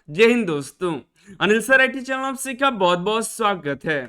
जय हिंद दोस्तों। Anil sir IT channel आपसे का बहुत बहुत स्वागत है।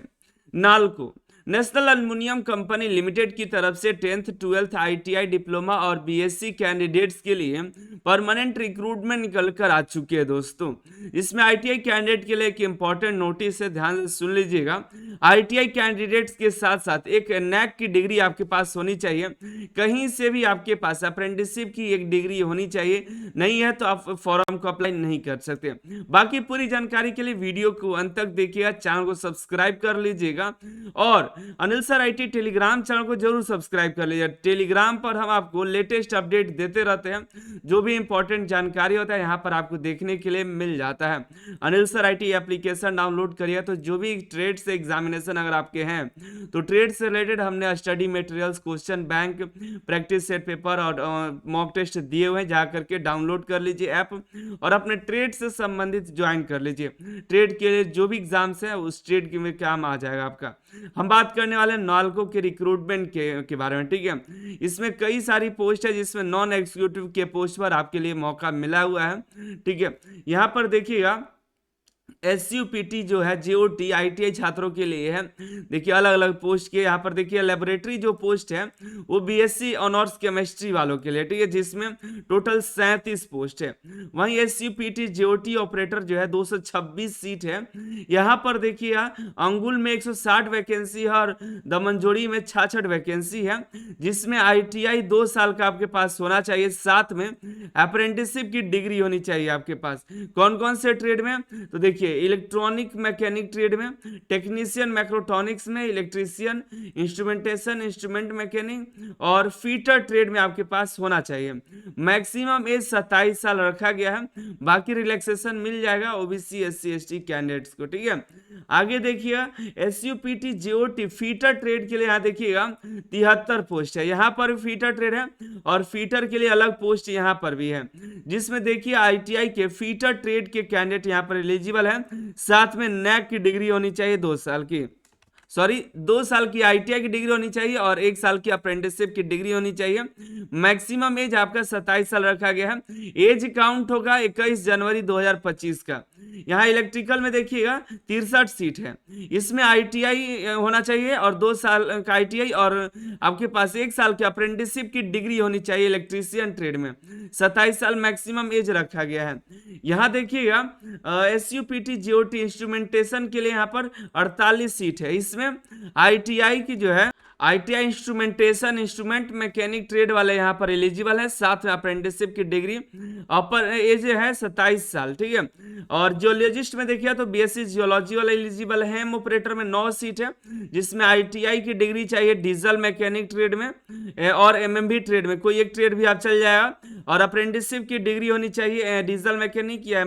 NALCO national aluminium company limited की तरफ से 10th 12th आईटीआई डिप्लोमा और बीएससी कैंडिडेट्स के लिए परमानेंट रिक्रूटमेंट निकल कर आ चुके हैं दोस्तों। इसमें आईटीआई कैंडिडेट के लिए एक इंपॉर्टेंट नोटिस है, ध्यान से सुन लीजिएगा। आईटीआई कैंडिडेट्स के साथ साथ एक नैक की डिग्री आपके पास होनी चाहिए। कहीं से भी आपके पास अप्रेंटिसशिप की एक डिग्री होनी चाहिए, नहीं है तो आप फॉर्म को अप्लाई नहीं कर सकते। बाकी पूरी जानकारी के लिए वीडियो को अंत तक देखिएगा, चैनल को सब्सक्राइब कर लीजिएगा और Anil sir IT Telegram channel को जरूर सब्सक्राइब कर लीजिएगा। टेलीग्राम पर हम आपको लेटेस्ट अपडेट देते रहते हैं, जो भी इंपॉर्टेंट जानकारी होता है यहाँ पर आपको देखने के लिए मिल जाता है। Anil sir IT application download करिए, तो जो भी ट्रेड से एग्जामिनेशन अगर आपके हैं तो ट्रेड से रिलेटेड हमने study materials, question bank, practice set paper और मॉक टेस्ट दिए हुए हैं, जा करके डाउनलोड कर लीजिए ऐप और अपने ट्रेड से संबंधित ज्वाइन कर लीजिए। ट्रेड के लिए जो भी एग्जाम्स है उस ट्रेड के में काम आ जाएगा आपका। हम बात करने वाले हैं नालको के रिक्रूटमेंट के बारे में, ठीक है। इसमें कई सारी पोस्ट है, जिसमें नॉन एग्जीक्यूटिव के पोस्ट पर आपके लिए मौका मिला हुआ है, ठीक है। यहाँ पर देखिएगा SUPT जो है JOT ITI छात्रों के लिए है। देखिए अलग अलग पोस्ट के यहाँ पर देखिए लेबोरेटरी जो पोस्ट है वो BSc ऑनर्स केमिस्ट्री वालों के लिए, ठीक है, जिसमें टोटल 37 पोस्ट है। वहीं SUPT JOT ऑपरेटर जो है 226 सीट है। यहाँ पर देखिए अंगुल में 160 वैकेंसी है और दमनजोड़ी में 66 वैकेंसी है, जिसमें ITI 2 साल का आपके पास होना चाहिए, साथ में अप्रेंटिसशिप की डिग्री होनी चाहिए आपके पास। कौन कौन से ट्रेड में, तो देखिए इलेक्ट्रॉनिक मैकेनिक ट्रेड में, टेक्नीशियन मैक्रोट्रॉनिक्स में, इलेक्ट्रीशियन, इंस्ट्रूमेंटेशन इंस्ट्रूमेंट मैकेनिक और फीटर ट्रेड में आपके पास होना चाहिए। मैक्सिमम एज 27 साल रखा गया है, बाकी रिलैक्सेशन मिल जाएगा ओबीसी SC ST कैंडिडेट्स को, ठीक है। आगे देखिए SUPT JOT फीटर ट्रेड के लिए यहाँ देखिएगा 73 पोस्ट है, यहाँ पर फीटर ट्रेड है और फीटर के लिए अलग पोस्ट यहाँ पर भी है, जिसमें देखिए ITI के फीटर ट्रेड के कैंडिडेट यहाँ पर एलिजिबल है। साथ में नैक की डिग्री होनी चाहिए 2 साल की, 2 साल की ITI की डिग्री होनी चाहिए और 1 साल की अप्रेंटिसशिप की डिग्री होनी चाहिए। मैक्सिमम एज आपका 27 साल रखा गया है। एज काउंट होगा 21 जनवरी 2025 का। यहाँ इलेक्ट्रिकल में देखिएगा 63 सीट है, इसमें ITI होना चाहिए और 2 साल का ITI और आपके पास 1 साल की अप्रेंटिसशिप की डिग्री होनी चाहिए इलेक्ट्रीशियन ट्रेड में। 27 साल मैक्सिमम एज रखा गया है। यहाँ देखिएगा SUPT JOT इंस्ट्रूमेंटेशन के लिए यहाँ पर 48 सीट है। इसमें ITI की जो है ITI instrumentation instrument mechanic trade वाले यहाँ पर एलिजिबल है, साथ में अप्रेंटिसशिप की डिग्री, अपर एज है 27 साल, ठीक है। और जियोलॉजिस्ट में देखिए तो BSc जियोलॉजी वाला एलिजिबल है। हेम ऑपरेटर में 9 सीट है, जिसमें ITI की डिग्री चाहिए डीजल मैकेनिक ट्रेड में और MMB ट्रेड में, कोई एक ट्रेड भी आप चल जाएगा, और अप्रेंटिसशिप की डिग्री होनी चाहिए डीजल मैकेनिक या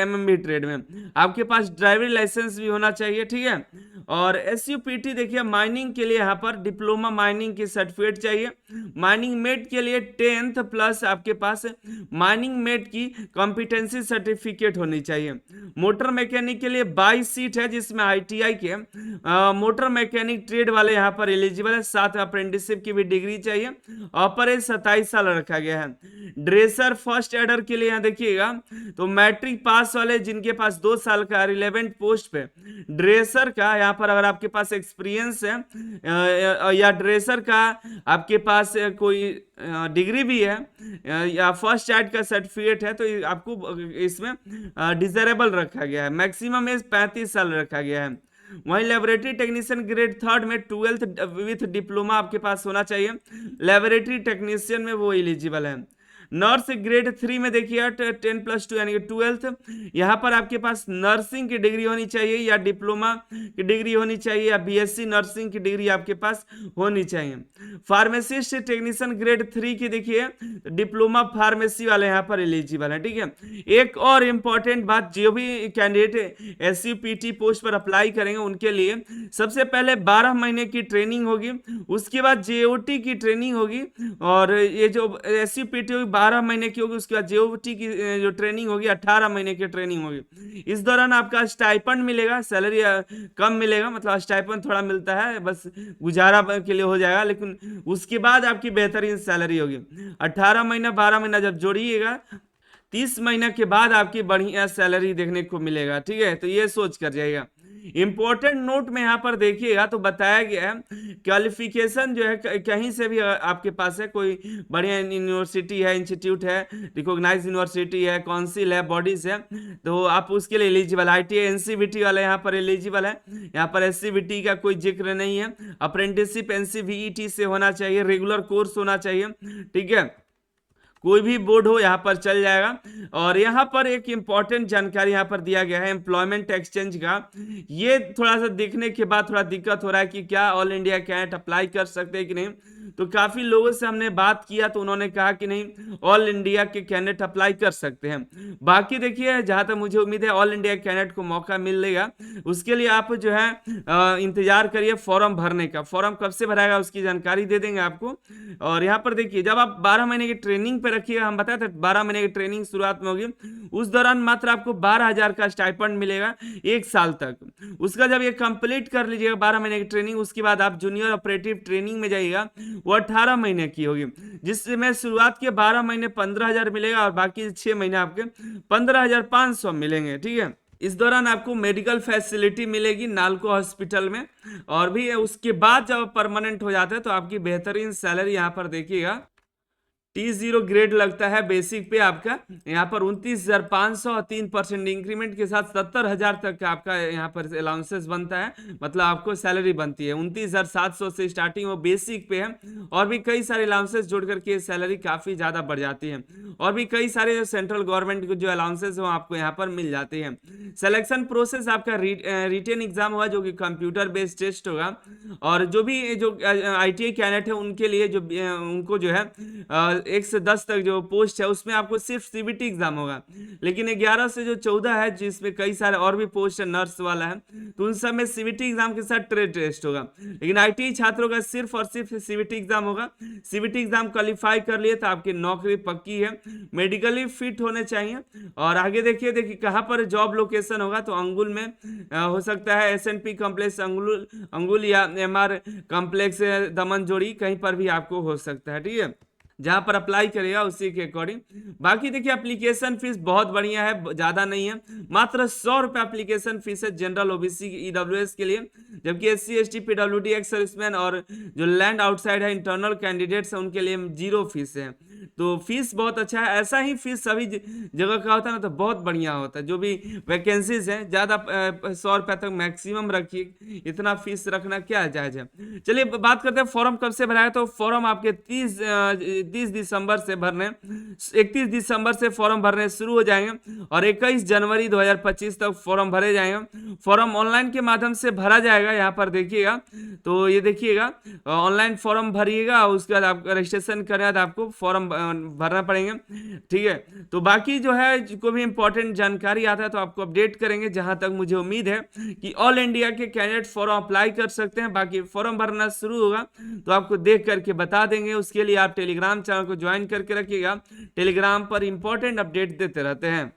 MMB ट्रेड में। आपके पास ड्राइविंग लाइसेंस भी होना चाहिए, ठीक है। और SUPT देखिए माइनिंग के लिए यहाँ पर डिप्लोमा माइनिंग की सर्टिफिकेट चाहिए। माइनिंग मेट के लिए 10th प्लस आपके पास माइनिंग मेट की कॉम्पिटेंसी सर्टिफिकेट होनी चाहिए। मोटर मैकेनिक के लिए 22 सीट है, जिसमें ITI के मोटर मैकेनिक ट्रेड वाले यहाँ पर एलिजिबल है, साथ में अप्रेंटिसशिप की भी डिग्री चाहिए। अपर एज 27 साल रखा गया है। ड्रेसर फर्स्ट एडर के लिए यहाँ देखिएगा तो मैट्रिक पास वाले जिनके पास 2 साल का रिलेवेंट पोस्ट पे ड्रेसर का यहाँ पर अगर आपके पास एक्सपीरियंस है या ड्रेसर का आपके पास कोई डिग्री भी है या फर्स्ट एड का सर्टिफिकेट है, तो आपको इसमें डिजरेबल रखा गया है। मैक्सिमम एज 35 साल रखा गया है। वहीं लेबोरेटरी टेक्नीशियन ग्रेड 3 में 12th विथ डिप्लोमा आपके पास होना चाहिए, लेबोरेटरी टेक्नीशियन में वो एलिजिबल है। नर्स ग्रेड 3 में देखिए 10+2 यानी कि 12th, यहाँ पर आपके पास नर्सिंग की डिग्री होनी चाहिए या डिप्लोमा की डिग्री होनी चाहिए या BSc नर्सिंग की डिग्री आपके पास होनी चाहिए। फार्मासिस्ट टेक्नीशियन ग्रेड 3 की देखिए डिप्लोमा फार्मेसी वाले यहाँ पर एलिजिबल है, ठीक है। एक और इम्पॉर्टेंट बात, जो भी कैंडिडेट SUPT पोस्ट पर अप्लाई करेंगे उनके लिए सबसे पहले 12 महीने की ट्रेनिंग होगी, उसके बाद JOT की ट्रेनिंग होगी, और ये जो SUPT होगी 12 महीने की होगी, उसके बाद JOT की जो ट्रेनिंग होगी 18 महीने की ट्रेनिंग होगी। इस दौरान आपका स्टाइपेंड मिलेगा, सैलरी कम मिलेगा, मतलब स्टाइपेंड थोड़ा मिलता है, बस गुजारा के लिए हो जाएगा, लेकिन उसके बाद आपकी बेहतरीन सैलरी होगी। 18 महीना 12 महीना जब जोड़िएगा 30 महीने के बाद आपकी बढ़िया सैलरी देखने को मिलेगा। ठीक है, तो ये सोच कर जाइएगा। इंपॉर्टेंट नोट में यहाँ पर देखिएगा तो बताया गया है क्वालिफिकेशन जो है कहीं से भी आपके पास है, कोई बढ़िया यूनिवर्सिटी है, इंस्टीट्यूट है, रिकॉग्नाइज यूनिवर्सिटी है, काउंसिल है, बॉडीज है, तो आप उसके लिए एलिजिबल। ITI NCVT वाले यहाँ पर एलिजिबल है। यहाँ पर SCVT का कोई जिक्र नहीं है। अप्रेंटिसशिप NCVET से होना चाहिए, रेगुलर कोर्स होना चाहिए। ठीक है, कोई भी बोर्ड हो यहाँ पर चल जाएगा। और यहाँ पर एक इंपॉर्टेंट जानकारी यहाँ पर दिया गया है एम्प्लॉयमेंट एक्सचेंज का। ये थोड़ा सा देखने के बाद थोड़ा दिक्कत हो रहा है कि क्या ऑल इंडिया कैंडिडेट अप्लाई कर सकते हैं कि नहीं। तो काफी लोगों से हमने बात किया तो उन्होंने कहा कि नहीं, ऑल इंडिया के कैंडिडेट अप्लाई कर सकते हैं। बाकी देखिए, जहां तक मुझे उम्मीद है ऑल इंडिया कैंडिडेट को मौका मिलेगा। उसके लिए आप जो है इंतजार करिए फॉर्म भरने का। फॉर्म कब से भराएगा उसकी जानकारी दे देंगे आपको। और यहाँ पर देखिए, जब आप 12 महीने की ट्रेनिंग पे रखिएगा, हम बताए थे 12 महीने की ट्रेनिंग शुरुआत में होगी, उस दौरान मात्र आपको 12,000 का स्टाइपेंड मिलेगा 1 साल तक। उसका जब ये कंप्लीट कर लीजिएगा 12 महीने की ट्रेनिंग, उसके बाद आप जूनियर ऑपरेटिव ट्रेनिंग में जाइएगा, वो 18 महीने की होगी, जिसमें शुरुआत के 12 महीने 15,000 मिलेगा और बाकी 6 महीने आपके 15,500 मिलेंगे। ठीक है, इस दौरान आपको मेडिकल फैसिलिटी मिलेगी नालको हॉस्पिटल में। और भी उसके बाद जब परमानेंट हो जाता है तो आपकी बेहतरीन सैलरी यहाँ पर देखिएगा, T0 ग्रेड लगता है बेसिक पे आपका यहाँ पर 29,500 और 3% इंक्रीमेंट के साथ 70,000 तक का आपका यहाँ पर अलाउंसेस बनता है, मतलब आपको सैलरी बनती है। 29,700 से स्टार्टिंग वो बेसिक पे है, और भी कई सारे अलाउंसेस जोड़ करके सैलरी काफी ज्यादा बढ़ जाती है। और भी कई सारे सेंट्रल गवर्नमेंट के जो अलाउंसेस वो आपको यहाँ पर मिल जाते हैं। सिलेक्शन प्रोसेस आपका रिटेन एग्जाम होगा जो कि कंप्यूटर बेस्ड टेस्ट होगा। और जो भी जो ITI कैंडिडेट है उनके लिए जो उनको जो है 1 से 10 तक जो पोस्ट है उसमें आपको सिर्फ CBT एग्जाम होगा। लेकिन 11 से जो 14 है जिसमें कई सारे और भी पोस्ट है, नर्स वाला है, तो उन सब में CBT एग्जाम के साथ ट्रेड टेस्ट होगा। लेकिन ITI छात्रों का सिर्फ और सिर्फ CBT एग्जाम होगा। CBT एग्जाम क्वालिफाई कर लिए तो आपकी नौकरी पक्की है। मेडिकली फिट होने चाहिए। और आगे देखिए कहाँ पर जॉब लोकेशन होगा, तो अंगुल में हो सकता है, SNP कॉम्प्लेक्स अंगुल या MR कॉम्प्लेक्स दमनजोड़ी, कहीं पर भी आपको हो सकता है। ठीक है, जहां पर अप्लाई करेगा उसी के अकॉर्डिंग। बाकी देखिए एप्लीकेशन फीस बहुत बढ़िया है, ज्यादा नहीं है, मात्र 100 रुपए एप्लीकेशन फीस है जनरल OBC EWS के लिए। जबकि SC ST PWD ex serviceman और जो लैंड आउटसाइड है इंटरनल कैंडिडेट्स है उनके लिए 0 फीस है। तो फीस बहुत अच्छा है। ऐसा ही फीस सभी जगह का होता है ना, तो बहुत बढ़िया होता है। जो भी वैकेंसीज है ज्यादा 100 रुपए तक मैक्सिमम रखिए, इतना फीस रखना क्या जायज है। चलिए बात करते हैं फॉर्म कब से भराया। तो फॉर्म आपके 30 दिसंबर से भरने, 31 दिसंबर से फॉर्म भरने शुरू हो जाएंगे और 21 जनवरी 2025 तक फॉर्म भरे जाएंगे। फॉर्म ऑनलाइन के माध्यम से भरा जाएगा। यहाँ पर देखिएगा, तो ये देखिएगा ऑनलाइन फॉर्म भरिएगा, उसके बाद आप रजिस्ट्रेशन करने बाद आपको फॉर्म भरना पड़ेंगे। ठीक है, तो बाकी जो है कोई भी इंपॉर्टेंट जानकारी आता है तो आपको अपडेट करेंगे। जहां तक मुझे उम्मीद है कि ऑल इंडिया के कैंडिडेट फॉर्म अप्लाई कर सकते हैं। बाकी फॉर्म भरना शुरू होगा तो आपको देख करके बता देंगे। उसके लिए आप टेलीग्राम चैनल को ज्वाइन करके रखिएगा, टेलीग्राम पर इंपॉर्टेंट अपडेट देते रहते हैं।